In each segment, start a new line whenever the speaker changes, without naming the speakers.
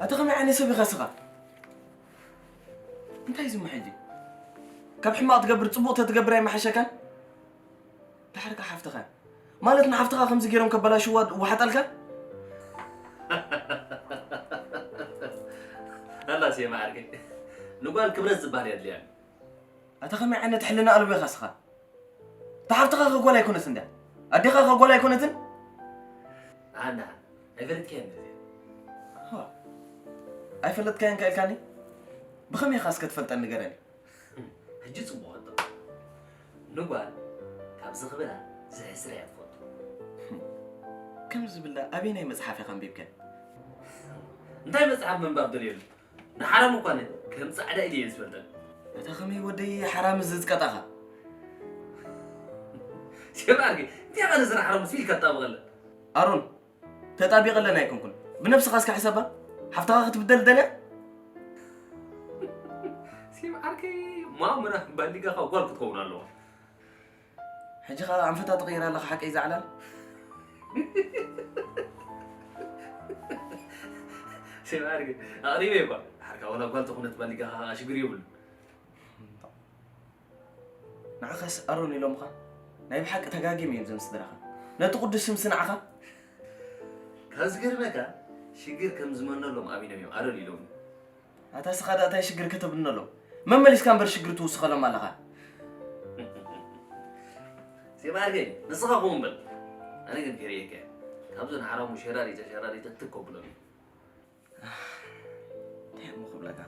أتغمي عني سبي خسخة أنت يزم حجي كاب حما تقبر تصبوت تقبر أي محشة كان تحرك حفتها مالتنا حفتها 5 جيرون كبلا شواد وحتلك
هلا سي معركة نقول كبرت زبالة يدليان
أتغمي عني تحلنا قلبي خسخة تحفتها خقولا يكون سندا أديها خقولا يكون تن
عنا عفرت كان
ها أي فلت كان كالكاني بخمي خاص كتفلت النجارني
هجي صبوها نقول كابز خبرة زي سريع فوت
كم زبلا أبينا يمزحف يا خنبيب كان
انتي مصعب من باب دليل نحرم كان كم صعدا إلي يسفلت
أتغمي ودي حرام الزز كتاخا
سي معركة انتي غانا زنا حرام سفيل كتاب غلا
أرون تطابق لنا يكون بنفس خاص كحسابها حفتها تبدل دنا
سي معركة ما منا باليقا خاوال كتكون الله
حجي خا عم فتا تغير لك حق يزعلان
سي معركة قريبة يبقى حركة ولا قال تكون باليقا شجري يبل
نعخس أرون يلومخا نايب حق تجاجي مين زين صدرخا لا تقدس سمسنعخا
كازغير مكا شجر كم زمان لهم أبينا ميم أرون يلوم
أتاس خدا أتاي شجر كتب نلو ما مليس كان برشجر توسخ لما لغا
سي معركة نسخة قومبل أنا قلت كريكا كابزون حرام وشراري تتقبلوني
مو خبلك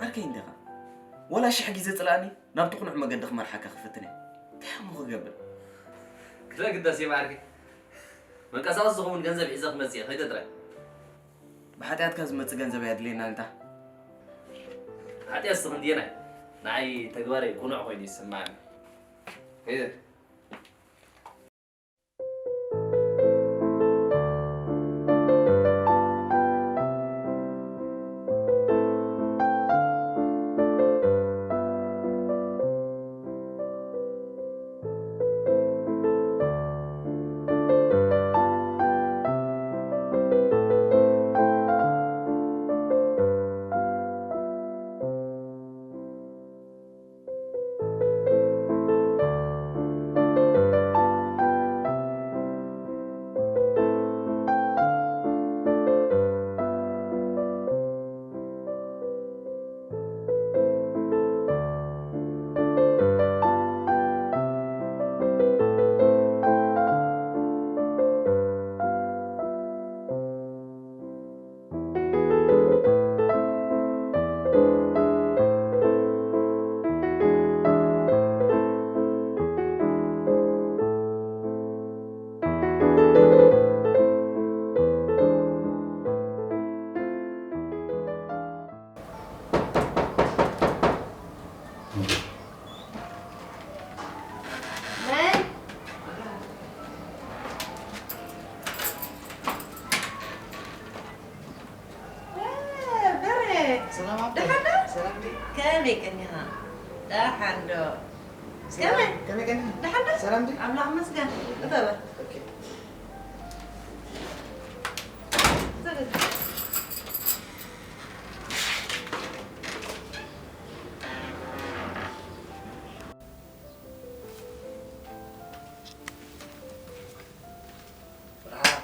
أركين دغا ولا شي حق يزطلاني ناب تقنع ما قدخ مرحك خفتني مو قبل
كلا قد سي معركة من كاساس زخون جنزب حزق مسيح هيدا درا
بحاتيات كاز مت جنزب يدلينا انت
حتى أصلا دينا نعي تجواري كونع خويني سمعني هيدا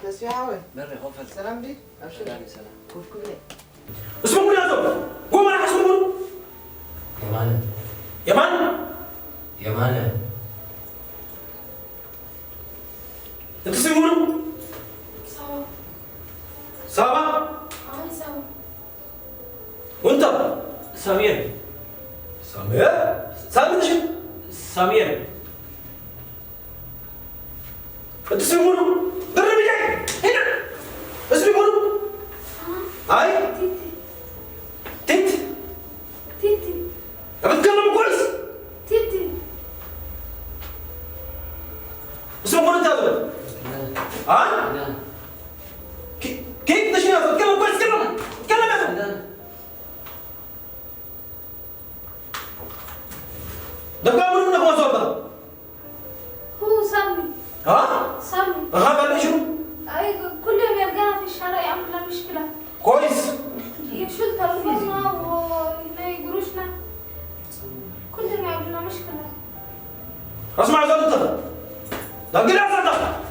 بس يا عوي
مرة خوفل
سلام دي أبشر
سلام
كوف كوفي
اسمه من هذا هو ما راح اسمه
يمانة
يمان
يمانة
انت اسمه
سوا
سابا
أنا سوا
وانت
سمير
سامير سامير شو
سمير
انت اسمه دربي جاي هنا اسمه هاي
تيتي
تنت
تيتي
بتكلم كويس
تيتي
اسمه انت هذا ها كيف تشنو تكلم كويس تكلم يا اخي دقا من ما صوبه
هو سامي
ها
سامي
غاب على شنو
أي كل يوم يلقاها في الشارع يعمل لها مشكلة
كويس
يشيل تلفوننا ويلاقي قروشنا كلنا عندنا مشكلة.
اسمع يا زلمه لا قل يا زلمه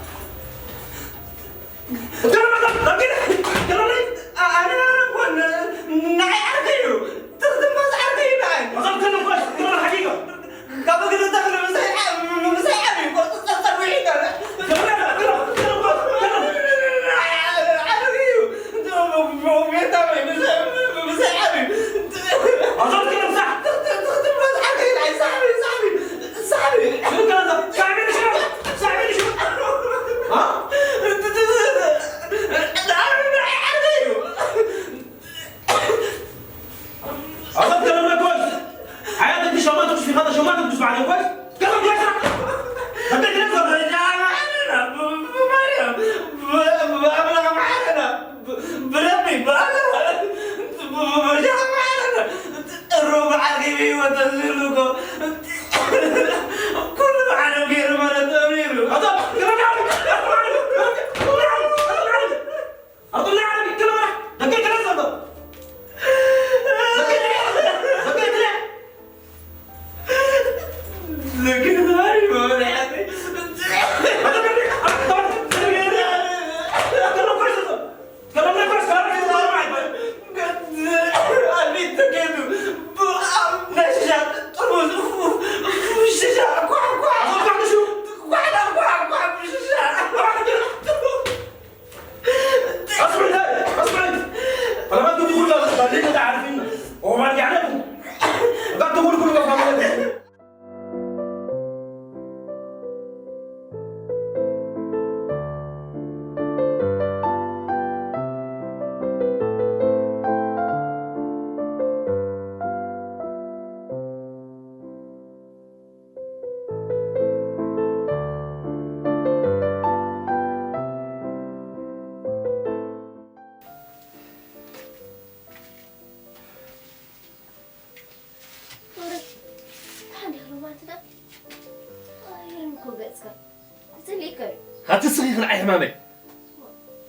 هتسغي خلع حمامي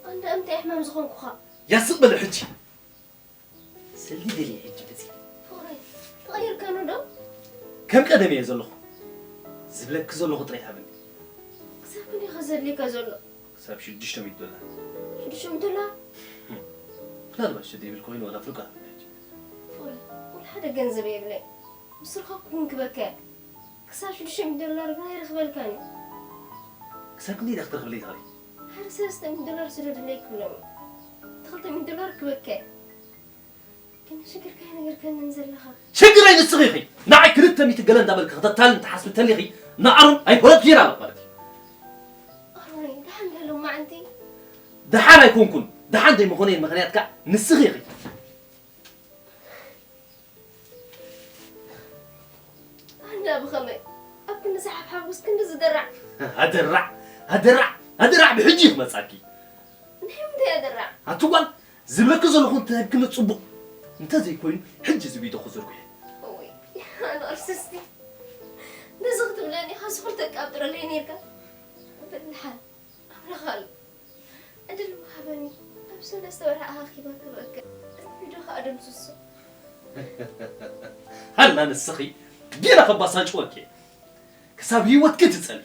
أنت أمتى حمام زخون كوخا
يا سقبل الحجي سلي دلي حجي بزي
فوري تغير كانوا دو
كم قدم يا زلخ زبلك زلخ طريحه مني
سابني خزر لي كزلو
ساب $600
شو مدلا
لا لا شدي بالكوين ولا فلقه
فوري ولا حدا جنزب يبلي مصرخك كونك بكاء كساش $600 غير خبل كاني
كساك لي اختار خبلي هاي
$600 سرد لي كلهم $300 كبكاء كان شكر كان غير كان ننزل لها
شكرا للصغيخي نعي كرتم يتقلن دبل خطتال انت حسبت لي خي نعرم اي هو كثير على قرتي
أروي دحين هلو ما عندي
دحان يكون كن دحان دي مغني المغنيات كا نصغيخي
أنا بخمي أبكي نسحب حابوس كنت زدرع
هدرع بحجيك مساكي
نحن بدي أدرع
هتقول زبلك زلخون تهكنا تصبق انت زي كوين حج زبيدو خزرك
أوي أنا أرسستي نزغت بلاني خاص خلتك أبدر لينيركا بالحال أمر خال أدل وهبني أبسل أستورها أخي بك بدوها أدم سوسو
هل أنا السخي دينا خبصان شوكي كساب هيوت كنت تسألي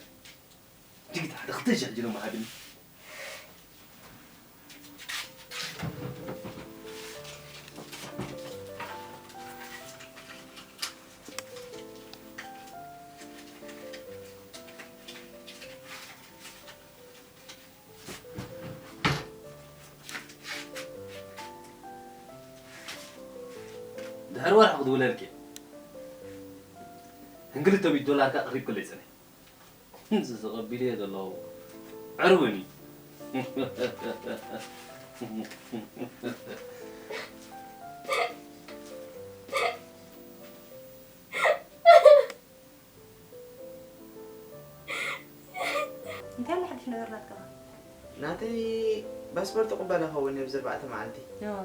تيجي تحت اختجع جلو معابني ده ولا أخذ ولا لك هنقول $100 كقريب كل سنة زغبي لي هذا الله عروني
انت اللي حدش نغير لك كمان
ناتي باسبورت قبالة هو اللي بزر بعتها معلتي
يا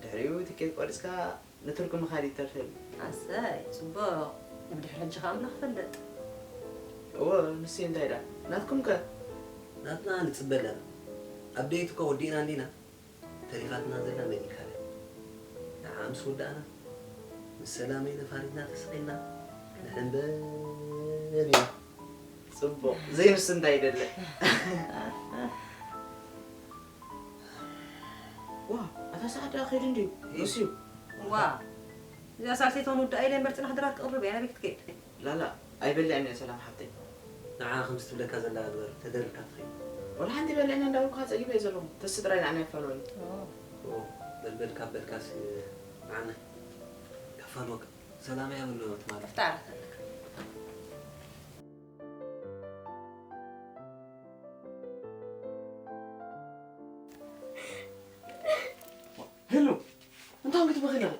دحريو تكيت قرسكا نترك مخالي ترتب
عساي صباح نبدي حلنش خامنا خفلت
هو نسين دايرة ناتكم كا
ناتنا نتسبلا أبديتك ودينا عندنا
تاريخاتنا زينا ميديكال نعم سودانا السلامة نفارقنا تسقينا نحن بالي
صبو زي نص انت يدلك واه هذا ساعة أخير عندي نسيو
وا إذا سالتيتون ودا إلى مرتنا حضرات قرب يعني بك تكيد
لا أي بلي أني سلام حبتي
نعم خمس تبلك هذا لا أدور تدرك أخي
ولا عندي بلي أنا نداوك هذا أجيب يزلهم تستدرين عني فلوني
بل كابل كاس معنا كفانوك سلام يا ولو تمام
تعرف
هلو انت عم تبغي لها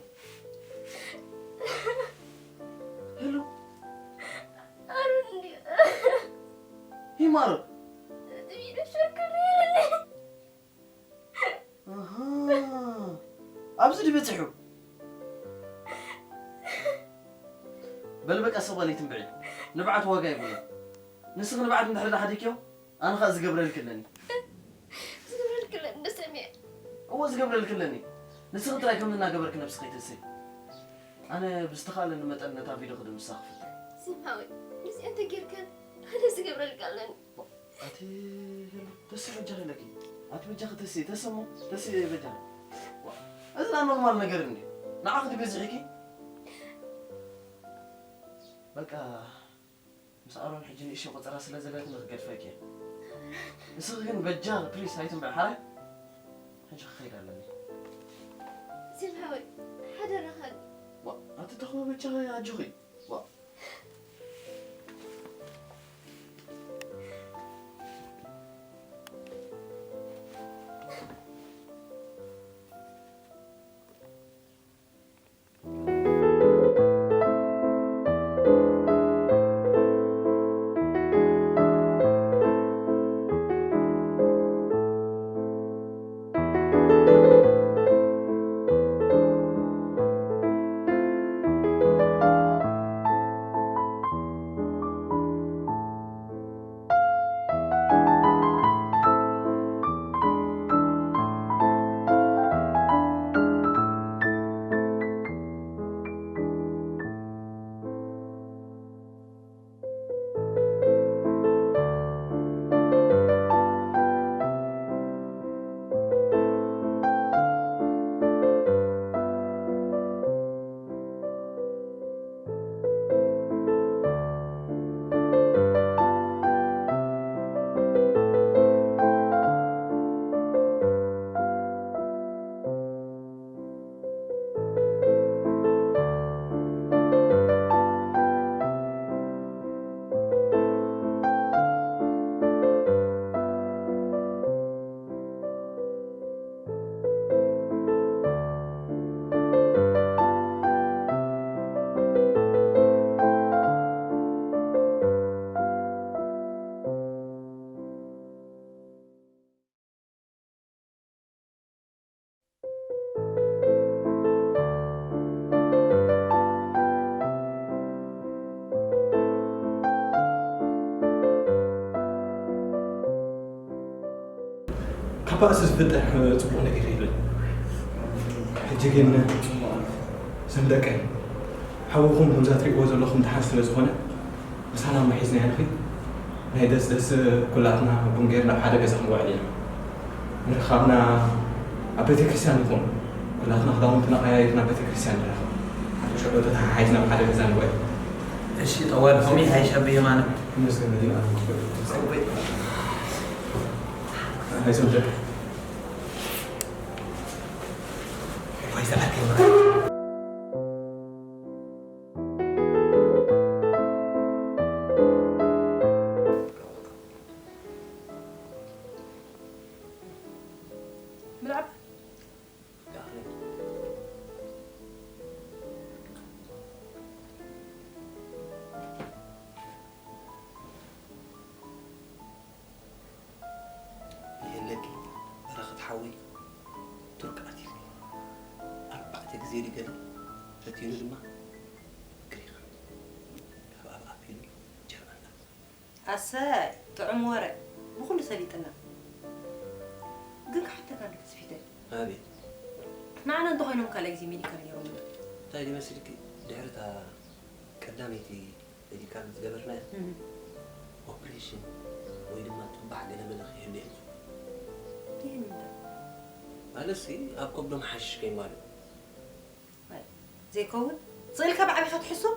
هلو
أرني
هي مارو
تبي شكرا
اها ابزدي بتحو بل بقى صبالي تنبعي نبعت واقع يقول نسخ نبعت من حدا حديكيو انا خاز قبرل كلني
زغرل كلا نسمع
هو قبرل كلني نسخ تراي كم لنا قبرك نفس خيتسي انا بستخال ان متن تافي دخل مساخ
سمعوي بس أنت غير كان أنا زغرل كلا
اتي تسي بجاه لك اتي بجاه تسي تسي بجاه اذا نورمال نغرني ناخذ بزعكي بقى مسألون حجني إيش وقت راسي لازلت مغقر فيك نسخن بجاه بليس هايتم بالحالة حاجة خير لني
سمعوي حدا رخل
أتدخل بجاه يا جوي
كباسس فتح صبح نقريله حجينا سندك حوكم همزات ريقوا زلخم تحسن زخونه بس انا ما حزني يا اخي هاي دس كلاتنا بنغيرنا بحدا غزا خنقوا علينا نرخبنا ابيت كريستيان يكون كلاتنا خدامتنا قيايتنا بيت كريستيان نرخب شغلتها حايزنا بحدا غزا نقول
ايش طوال فمي هاي شبيه معنا
مسكين مدينة هاي سمجة كويس أكل
ملعب
يهلكي رخت حوي ترك أتي 4 جزيرة كده فتينو دما كريخ أبا أبيلو جرمنا
أساي طعم ورق بكل سليتنا قلك حتى كان تسفيته
أبي
معنا أنتو خينهم كلا يزي ميديكال يوم
تايدي مسلك دعرتها قداميتي اللي كانت قبرنا اوبريشن ويلما تبع لنا من خير
يعني
هذا سي ابكم لهم حش كي مالو
زي كون صيلك بعبي خد حسو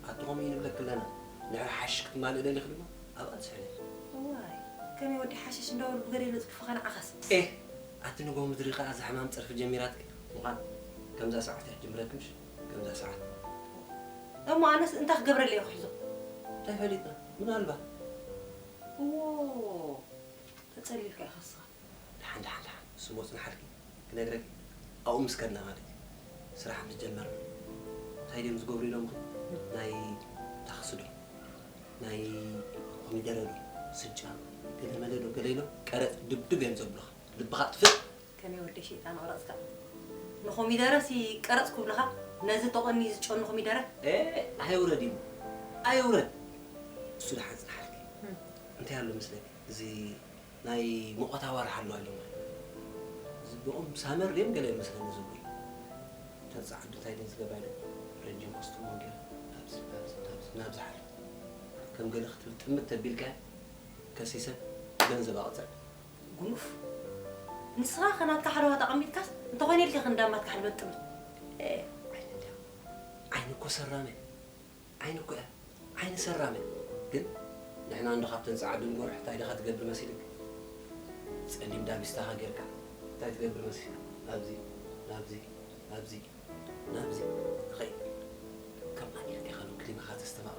اتقوم ينبلك لنا نعرف حش كي مالو اللي نخدمه ابقى سهل
واي كم يودي حشش ندور بقري لك فخنا عخس
ايه اتنقو مدريقه از حمام تصرف جميراتك وقال كم ذا ساعه تجمركمش كم ذا ساعه
أما أنا أنت خبر اللي يخزو
لا فريدة من قلبها
أوه تسألي لك يا خاصة
لحن سموت نحركي كنا قرأك أو مسكرنا هذه صراحة متجمر هايدي مزقوري لهم ناي تخصدو ناي قومي دلالو سجام قلنا مدلو قليلو كارت دب يمزبلخ لبغات فت
كم يودي شيء أنا ورأسك نخومي درسي كارت كوبلها نازل تقني زشون نخومي درس
إيه هاي وردي هاي ورد سود حاز نحركي أنت هالو مثلك زي ناي مقطع ورا حلو عليهم زبقهم سامر ريم قليل مثلا نزبوي تزعل تايدين زقبايل رجيم قصتو مونجر نابز حال كم قال اختي تمت تبيلك كسيسة جنزب أقطع
قنوف نسخة خنا كحلوها تقميت كاس أنت وين اللي خندامات كحلوة تمت
إيه عينك سرامة عينك عين سرامة قل نحن عند خاطر نساعد نقول حتى إذا خاطر قبل مسيرك تسألني مدام يستاهل غيرك تايت قبل مسير نابزي خي كم أني لك خلو كلمة خاطر استمعوا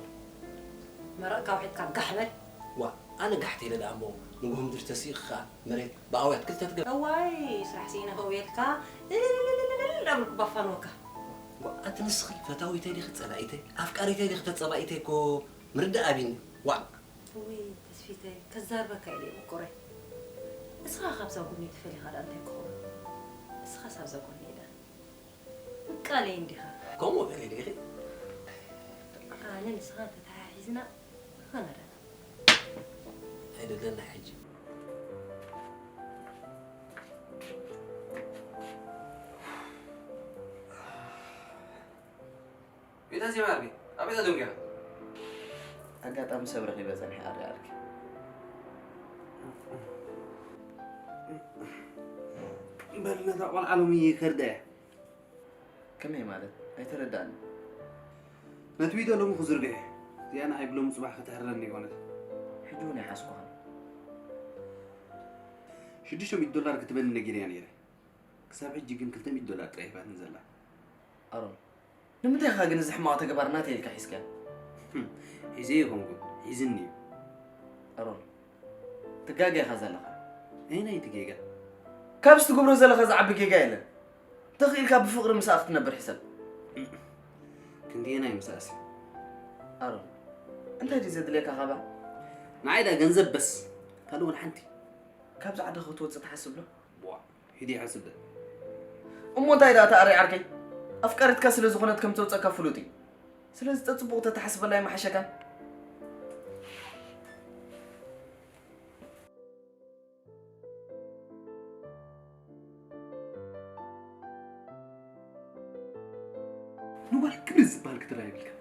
مرأك واحد كان قحمل
وأنا قحتي للأمو نقوم درت تسيخ مريت بقاويت كل تتقبل
أواي سرح سينا هويتك لا بفنوك
أتنسخي فتاوي تاني خد صلايتي أفكاري تاني خد صلايتي كو مرد أبين
وي تسفيتي كزار بكايلي مكوري اسخا خمسة وقولني تفلي خد أنت كو اسخا سابزا قولني ده قالي عندي خا
كومو بيلي ليغي
أنا نسخا تتحيزنا أنا ده
هيدا لنا حاجة بيتا زي ماربي أبي تدوم كه
أقاطع مسبرخي بزني أرجعك
بلنا تقول عالمية كردة
كم هي مالت؟ أي تردان
نتويدا لهم خزر به زي أنا عيب لهم صباح ختهرني قلت
حجوني حاسكوها
شديشو $100 كتبنا نجري يعني كساب حجي كن $300 تريبات نزلها
أرون نمدي خاق نزح ما تقبرنا تيلك حسكا
حزيكم حزني
أرون تقاقي خزلها
أين هي تقيقة
كابس تقبرو زلها خزعب بكي قايلة تخيل كاب بفقر مسافة تنبر حساب
كنتي أنا مساسي
أرون أنت هدي زد ليك أخابا
نعيدا جنزب بس قالوا حنتي
كابس عاد خطوة تحسب له
بوا هدي حسب ده
أمو تايدا تأري عركي أفكارت كسر زغنت كم توت فلوتي سلازم تطبق تتحسب الله ما حشكا
نوال كبرز بالك تراي بك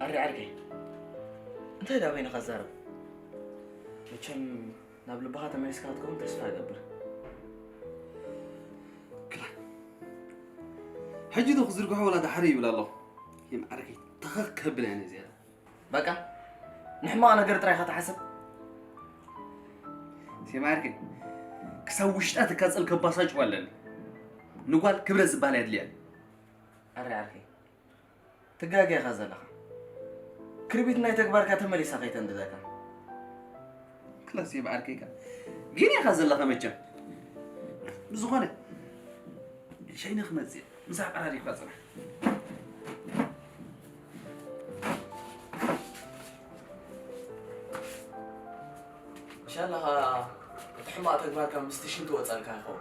أري عركي أنت هيدا وين خزارة وكم نابل بها تمارس كاتكم تسفى قبر
حجي دو خزرقو حولا دا حري ولا الله يم عركي تخك بلاني زيادة
بقى نحما أنا قرت رايحة تحسب
سيما عركي كسوشتات كاسل كباساج ولا نقول كبرز بالي يدليان
أري عركي تقاقي خزالها كربيت ناي تكبر كاتملي ساقيت عند ذاك
كلاس يبقى عركيكا جيني خزل لك متجا بزغانة شيء نخمد زين مساعد على ريك بزنا
إن شاء الله تحمى تكبر كم مستشين توصل كاخو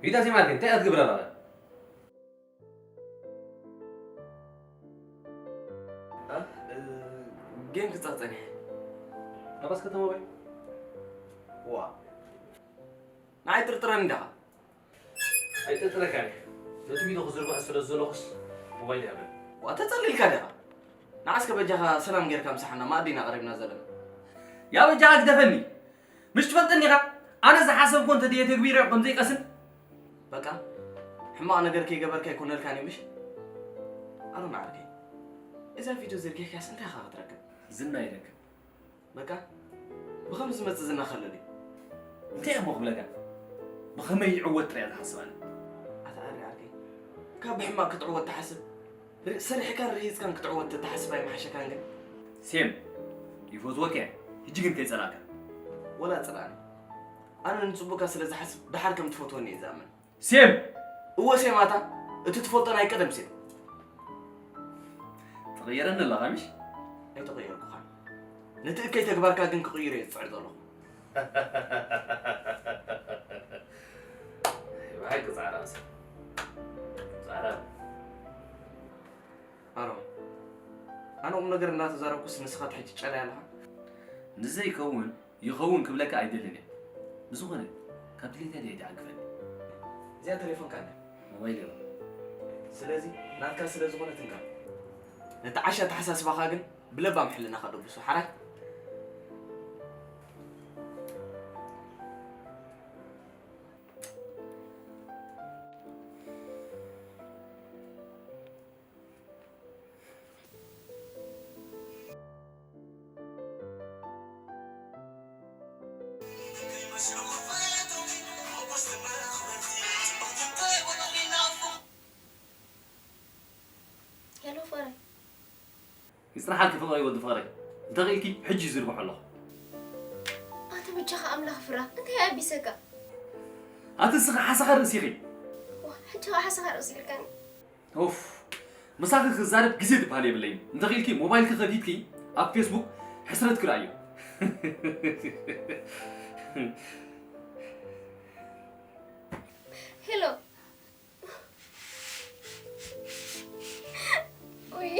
إذا زي ما قلت أنت أتقبل هذا
جيم كتصاطني
بس كتب موبايل
وا نعي ترترن ده
أي تترك عليه لو تبي تخزر بقى سر الزلوخس موبايل يا ابن
وتتصلي الكده نعسك بجها سلام غير كم سحنا ما أدينا قريبنا زلنا
يا بجاك دفني مش تفضلني غا أنا إذا حاسب كنت ديت كبيرة قم زي قسم
بقى حما أنا قركي قبل كي يكون الكاني مش أنا معركي إذا فيديو زي كي كاس أنت خاطر ركب
زلنا يدك
بقى بخمس مت زلنا خلني
أنت يا مو قبلك بخمي يعود تريد حسبان
أتعري عركي كاب حما كتعود تحسب سريح كان رئيس كان كتعود تحسب أي محشة كان
سيم يفوز وكع يجي كنت يسألك
ولا تسألني أنا نصبك أسئلة حسب بحركة متفوتوني زمان
سيم
هو سيم ماتا تتفوتنا هاي قدم سيم
تغيرنا الله غامش
أي تغير كخان نتأكد تكبر كأجن كغير يدفع له
هاي قصة راسي زعران
أنا نقدر الناس زاروا كوس نسخات حتى تشعل لها
نزي يخون قبلك عيدلني بزغني كابلي تاني يدعك
زي التليفون كان
موبايلي
سلازي ناتكا سلازي غنى تنقل نتعشى تحساس بخاقن بلبا محلنا خدو بسو حرك
يلو فري
يصرح حالك فضل يود فاري انت غيركي حجي يزربح الله
أنت بتجاه أملاك فرا أنت يا أبي سكا
أتسخ حسخر رسيغي
حتى حسها رأسي كان
اوف مساك خزارب جزيت بحالي بالليل انت غيركي موبايلك خديتكي اب فيسبوك حسرتك رايو
هلو وي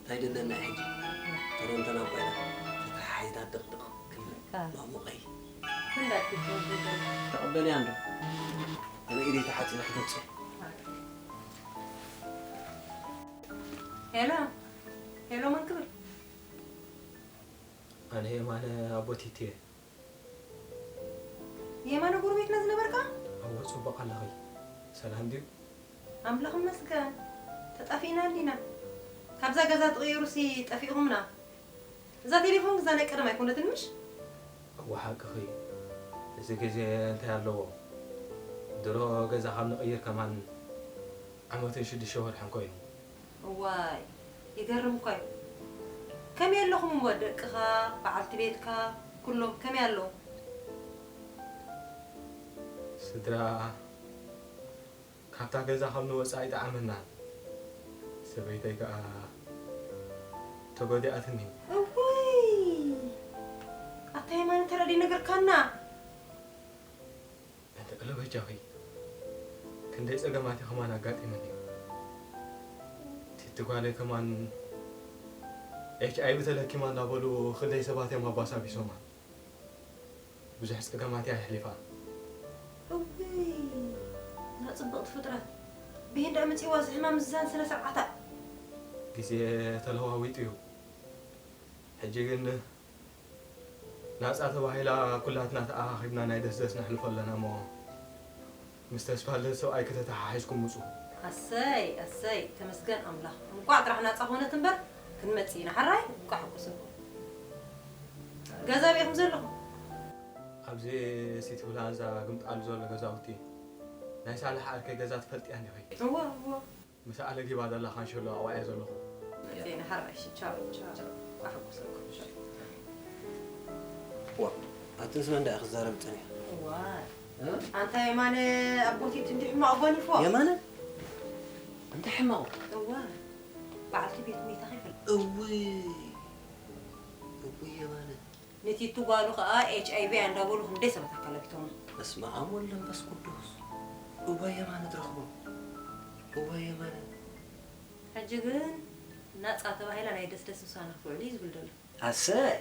هيدا لنا حجي ترى انت ناقينا حيدا دقدق كلنا ما مقي
من بعد تفوز
تقبلي عنده انا ايدي تحت لحظتي
هلا من قبل
أنا هي معنا أبوتي تي
የማነ ጎረቤት ነዝ ነበርካ
هو صبق على غي سلام ديو
አምላኽ መስገን ተጣፊና እንዲና ካብዛ ገዛ ተغيሩሲ ጠፊኹምና እዛ ቴሌፎን ገዛ ናይ ቀደም ኣይኮነትን ምሽ
هو حق خي إذا جزء أنت هاللو درو جزء خامن غير كمان عموتين شد الشهر حنكوي
ዋይ ይገርም እኮ እዩ ከመይ ኣለኹም ወደቅኻ በዓልቲ ቤትካ ኩሎም ከመይ ኣለዉ
سدرا كابتا جزء خامن وسعي تعملنا سبيتك تقولي أثنين
እውይ ኣታ የማነ ተረዲ ነገር ካና
أنت قلبي جاهي كنت أجمعتي كمان أقعد مني تقولي كمان إيش أي بتلك كمان نقولوا خلي سباتي ما باسا بيسوما بزحس أجمعتي على حليفان
እውይ ናጽብቕቲ ፍጥረት ብሄንዳ መፂዋ ዝሕማም ዝዛን ስለ ሰብዓታ
ጊዜ ተለዋዊጥዩ ሕጂ ግን ናፃ ተባሂላ ኩላትና ተኣኻኺብና ናይ ደስደስ ነሕልፎ ኣለና እሞ ምስ ተስፋለ ሰብኣይ ከተተሓሒዝኩም ውፁ
ኣሰይ ተመስገን ኣምላኽ እንኳዕ ጥራሕ ናፃ ኾነት እምበር ክንመፂ ኢና ሓራይ እንኳዕ ሕቁስኩም ገዛ ቤትኩም ዘለኹም
ኣብዚ ሲቲ ብላንዛ ግምጣሉ ዘሎ ገዛውቲ ናይ ሳልሕ ኣርከይ ገዛ ትፈልጥያ ኒኸይ
እዋ
ምስ ኣለ ዲባ ዘላ ካንሸሎ ኣዋዕየ ዘለኹ
ዜና ሓራሽ ቻው ቻው ኣሕጉሰኩም
ዋ ኣትንስ መንዳ ክዛረብ ፀኒሕ
እዋ ኣንታ የማነ ኣቦቲት እንዲህ ሕማቕ ጎኒፎ
የማነ እንተ ሕማቑ
እዋ በዓልቲ ቤት ሜታ ኸይፈል
እውይ የማነ
ነቲ ትጓሉ ከዓ HIV እንዳበሉ ክንደይ ሰባት ኣካላቢቶም
በስመ አብ ወወልድ ወመንፈስ ቅዱስ እዋ የማነ ትረኽቦ እዋ የማነ
ሕጂ ግን ናፃ ተባሂላ ናይ ደስደስ ምሳና ክውዕል እዩ ዝብል ደሎ
ኣሰይ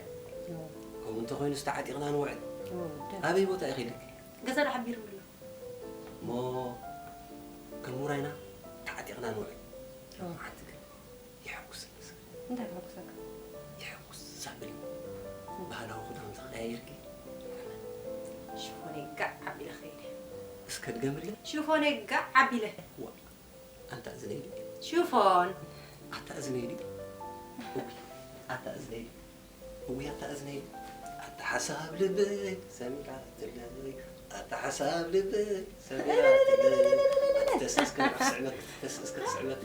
ከምኡ እንተኮይኑ ዝተዓጢቕና ንውዕል ኣበይ ቦታ እዩ ኸይድክ
ገዛ ዳሓቢሩ ብሎ
እሞ ከም ውራይና ተዓጢቕና ንውዕል ማዓንቲ ግን ይሕጉስ
እንታይ ክሕጉሰካ
يحوس سامري بهلا وخدهم تغيرك
شوفوني قاع بلا خير
اسكت قمري
شوفوني قاع بلا
انت ازنيلي
شوفون
انت ازنيلي انت ازنيلي انت ازنيلي انت حساب لبك سميعة الليل انت حساب لبك سميعة الليل تسسكت سعمك تسسكت سعمك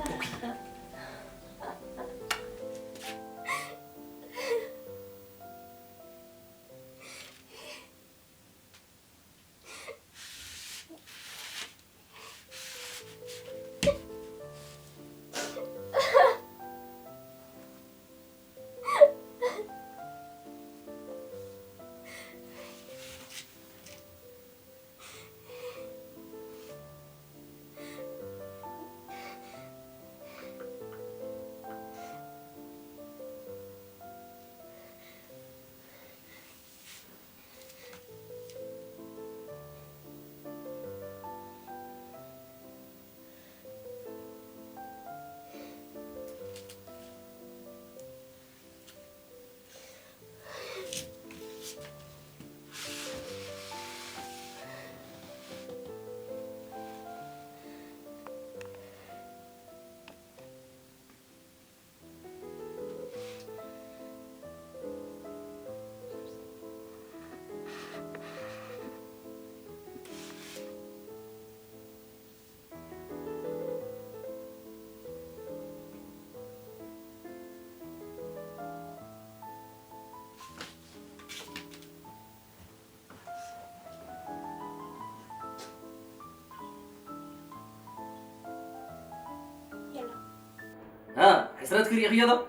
ها حسرتك ريق يضا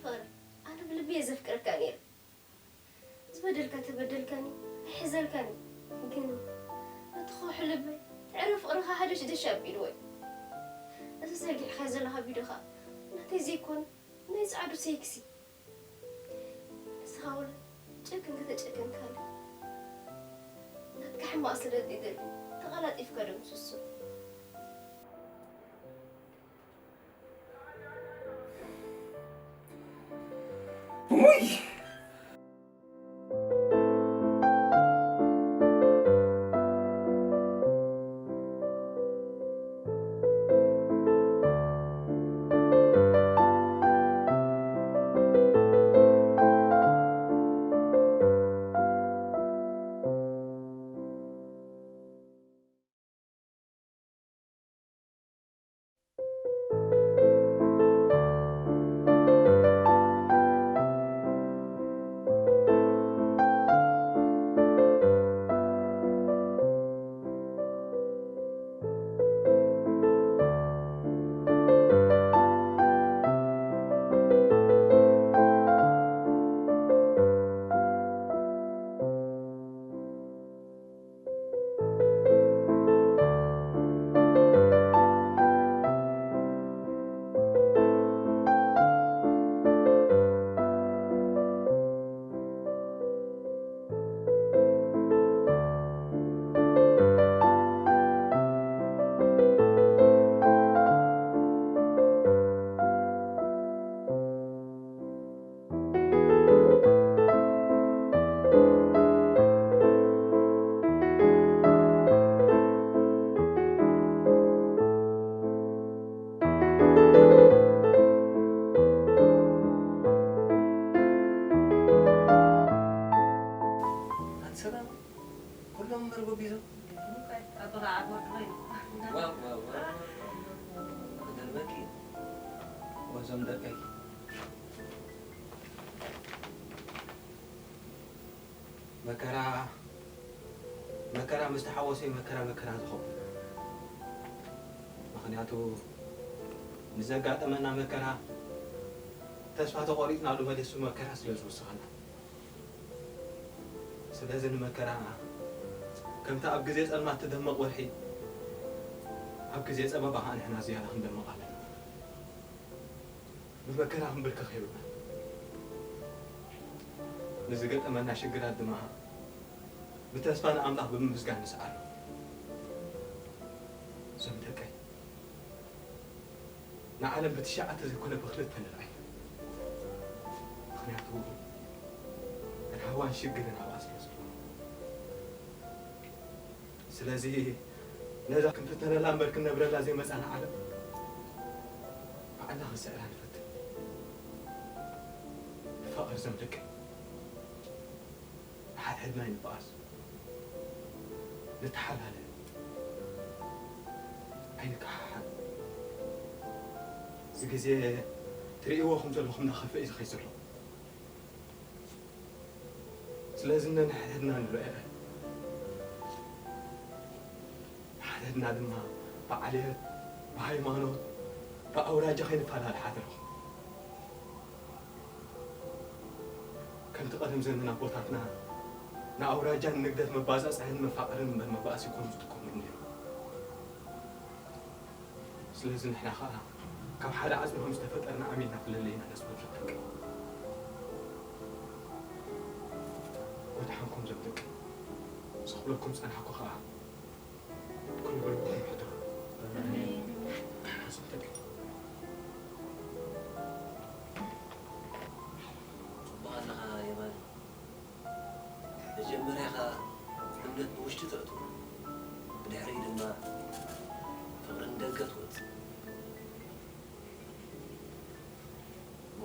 فاري أنا بلبي أزفكرك كانير تبدلك تبدلكني حزلكني يمكن أتخوح لبي تعرف أروح حاجة دشاب بيروي أساسا لقي حازل لها بيدخا نتي زيكون نيز عادو سيكسي بس هاولا جاكن كذا جاكن كالي نتكحم أصلا دي تغلط إفكار مسوسو
وي
واو دربكي وزم دقي መከራ ምስ ተሓወሰ መከራ ዝኸው ምክንያቱ ንዘጋጠመና መከራ ተስፋ ተቆሪፅናሉ መለሱ መከራ ስለ ዝውስኸና ስለዚ ንመከራ ከምቲ ኣብ ግዜ ፀልማት ትደመቕ ወርሒ ኣብ ግዜ ፀበባ ከዓ ንሕና ዝያዳ ክንደምቕ ኣለና ብመከራ ክንብርከኽ የብልና ንዝገጠመና ሽግራት ድማ ብተስፋ ንኣምላኽ ብምምስጋን ንስኣሉ እዞም ደቀይ ንዓለም ብትሻዓተ ዘይኮነ ብክልተ ንርአይ ምክንያቱ ረሃዋን ሽግርን ኣብኣ ስለ ዝኾኑ ስለዚ ነዛ ክንፍተነላ እምበር ክነብረላ ዘይመፃና ዓለም ባዕልና ክንስዕራ ንፈትን ንፈቕር እዞም ደቀይ ንሓድሕድና ይንበኣስ نتحلل عينك حال زي تريقوا خمسة لو خمنا خفيف إذا خيسروا سلازمنا نحددنا الرؤية حددنا دمها بعليات بهايمانوت بأوراج خين فعلها الحاضر كنت قدم زمنا بوتاتنا نأوراجان نقدر مبازس عن مفقرن مباس يكون تكون مني سلازم إحنا خاها كم حدا عزمهم استفدنا عمينا في الليلة نسبة جدك ودحنكم جدك صخلكم سأنحكوا خاها كل بلكم حضر صدق بغلها يا مان مجمريا እምነት ብውሽጢ ተእቱ ብድሕሪ ድማ ፍቅርን ደገ ትወፅእ እሞ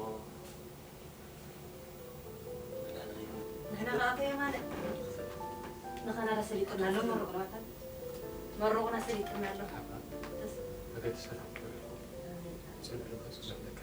ንሕና ከዓ ከየ ማለት ንኸናዳ ሰሊጥና ኣሎ መሮቕና ሰሊጥና ኣሎ
በገድ ሰላም ጽንዕ ልበጽ ዘምለክ